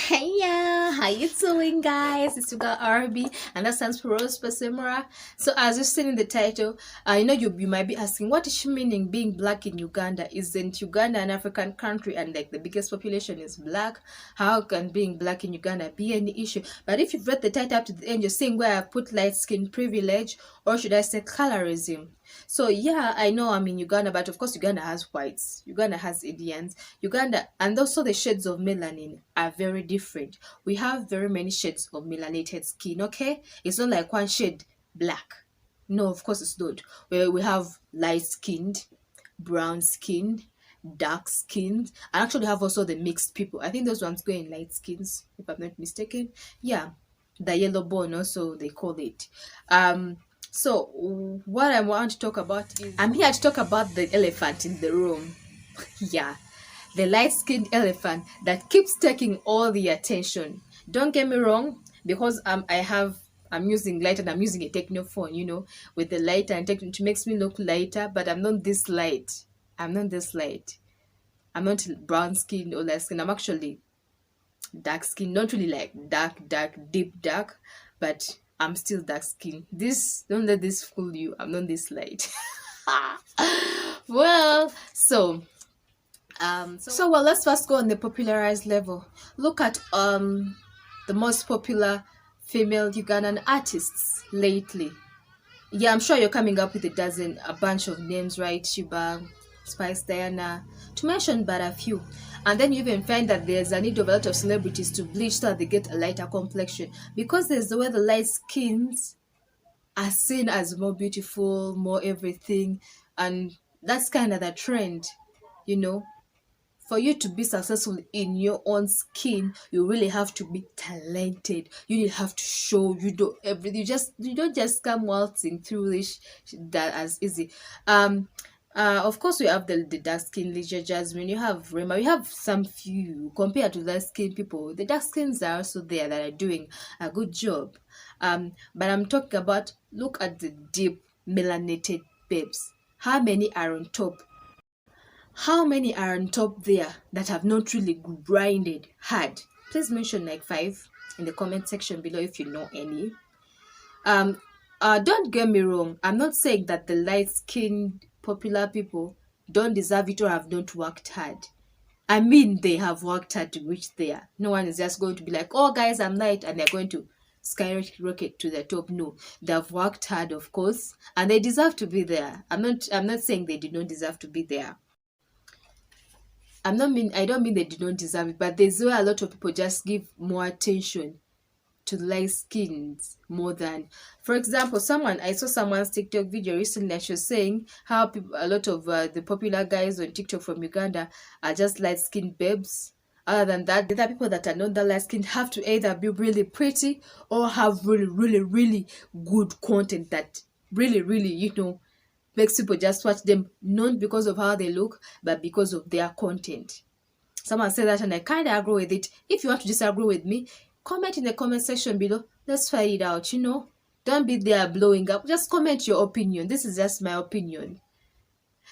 Hey, yeah, how you doing, guys? It's your girl RB, and that stands for Rose Basemera. So, as you've seen in the title, I know you might be asking, what is she meaning being black in Uganda? Isn't Uganda an African country and like the biggest population is black? How can being black in Uganda be any issue? But if you've read the title up to the end, you're seeing where I put light skin privilege, or should I say colorism? So yeah, I know I'm in Uganda, but of course Uganda has whites, Uganda has Indians, Uganda, and also the shades of melanin are very different. We have very many shades of melanated skin, okay? It's not like one shade black. No, of course it's not. We have light skinned, brown skinned, dark skinned. I actually have also the mixed people. I think those ones go in light skins, if I'm not mistaken. Yeah, the yellow bone also they call it. So what I want to talk about is I'm here to talk about the elephant in the room. Yeah, the light-skinned elephant that keeps taking all the attention. Don't get me wrong, because I'm using light and I'm using a techno phone, with the lighter and techno, it makes me look lighter, but I'm not this light. I'm not this light. I'm not brown skin or light skin. I'm actually dark skin, not really like dark, deep dark, but I'm still dark skin. This don't let this fool you. I'm not this light. Well, well, let's first go on the popularized level. Look at the most popular female Ugandan artists lately. Yeah, I'm sure you're coming up with a bunch of names, right? Shiba, Spice, Diana, to mention but a few. And then you even find that there's a need of a lot of celebrities to bleach so that they get a lighter complexion, because there's the way the light skins are seen as more beautiful, more everything, and that's kind of the trend, you know. For you to be successful in your own skin, you really have to be talented. You really have to show you do everything. You don't just come waltzing through this that as easy. Of course, we have the dark skin Leisure Jasmine. You have Rema. We have some few compared to light skin people. The dark skins are also there that are doing a good job. But I'm talking about, look at the deep melanated babes. How many are on top? How many are on top there that have not really grinded hard? Please mention like 5 in the comment section below if you know any. Don't get me wrong. I'm not saying that the light-skinned popular people don't deserve it or have not worked hard. I mean, they have worked hard to reach there. No one is just going to be like, oh guys, I'm light, and they're going to skyrocket to the top. No, they've worked hard, of course, and they deserve to be there. I'm not saying they did not deserve to be there. I don't mean they did not deserve it, but there's where a lot of people just give more attention to light skins more than, for example, I saw someone's TikTok video recently that she was saying how a lot of the popular guys on TikTok from Uganda are just light skinned babes. Other than that, the other people that are not that light skinned have to either be really pretty or have really, really, really good content that really, really, makes people just watch them, not because of how they look, but because of their content. Someone said that and I kind of agree with it. If you want to disagree with me, comment in the comment section below. Let's find it out, Don't be there blowing up. Just comment your opinion. This is just my opinion.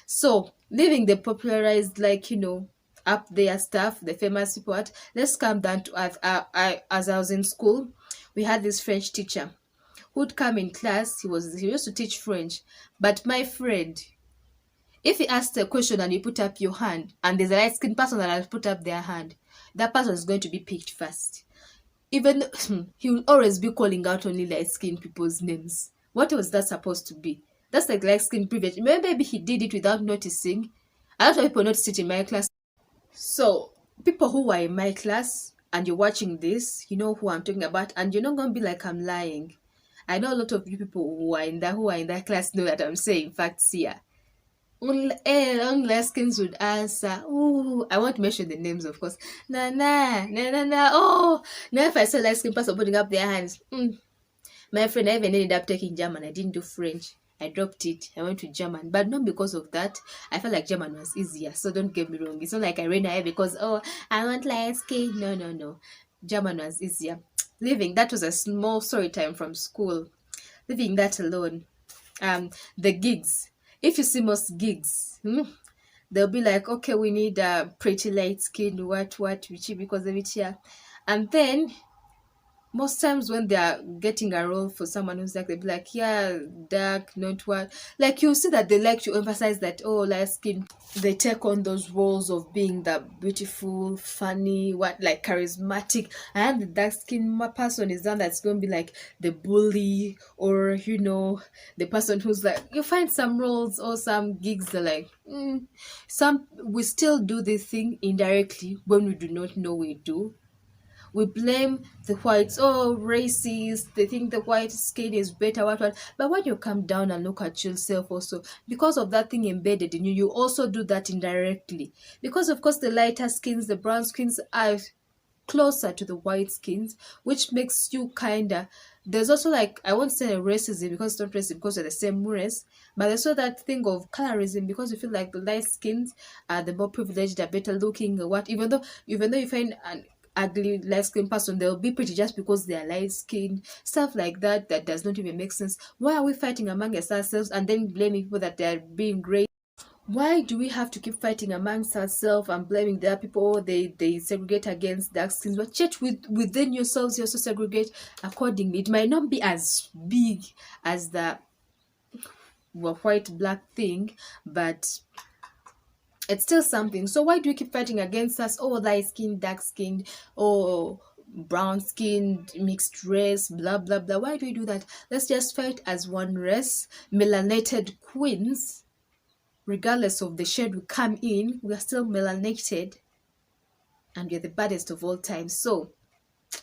So, leaving the popularized, up there stuff, the famous people, let's come down to as I was in school, we had this French teacher who'd come in class. He used to teach French. But my friend, if he asked a question and you put up your hand, and there's a light skinned person that has put up their hand, that person is going to be picked first. Even he will always be calling out only light skinned people's names. What was that supposed to be? That's like light skinned privilege. Maybe he did it without noticing. A lot of people noticed it in my class. So, people who are in my class and you're watching this, you know who I'm talking about, and you're not going to be like I'm lying. I know a lot of you people who are in that class know that I'm saying facts here. Only skins would answer. Oh, I won't mention the names, of course. Nah. Oh, now if I saw light skin person putting up their hands, my friend, I even ended up taking German. I didn't do French. I dropped it. I went to German, but not because of that. I felt like German was easier. So don't get me wrong. It's not like I ran away because I want light skin. No. German was easier. That was a small story time from school. Leaving that alone. The gigs. If you see most gigs, they'll be like, okay, we need a pretty light skin, what, Richie, because of it here. And then most times when they are getting a role for someone who's dark, they'll be like, yeah, dark, not what. Like you'll see that they like to emphasize that, oh, light skin. They take on those roles of being the beautiful, funny, what, like charismatic. And the dark skin person is one that's going to be like the bully, or the person who's like, you find some roles or some gigs that like, some we still do this thing indirectly when we do not know we do. We blame the whites, oh, racist, they think the white skin is better, what. But when you come down and look at yourself also, because of that thing embedded in you, you also do that indirectly. Because, of course, the lighter skins, the brown skins are closer to the white skins, which makes you kinda. There's also like I won't say racism because it's not racism because they're the same race, but there's also that thing of colorism because you feel like the light skins are the more privileged, they're better looking, or what. Even though you find an ugly light skinned person, they'll be pretty just because they're light skinned. Stuff like that that does not even make sense. Why are we fighting among ourselves and then blaming people that they're being great? Why do we have to keep fighting amongst ourselves and blaming the other people? They segregate against dark skins, but yet within yourselves you also segregate accordingly. It might not be as big as the white black thing, but it's still something. So why do you keep fighting against us? Oh, light skin, dark skin, oh, brown skin, mixed race, blah blah blah. Why do we do that? Let's just fight as one race, melanated queens. Regardless of the shade we come in, we are still melanated and we're the baddest of all time. So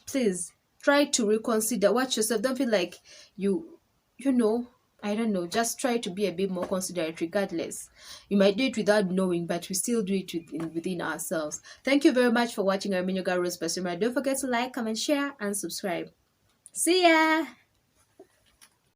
please try to reconsider. Watch yourself. Don't feel like you know, I don't know. Just try to be a bit more considerate regardless. You might do it without knowing, but we still do it within ourselves. Thank you very much for watching our Minyoga Rose Basemera. Don't forget to like, comment, share, and subscribe. See ya!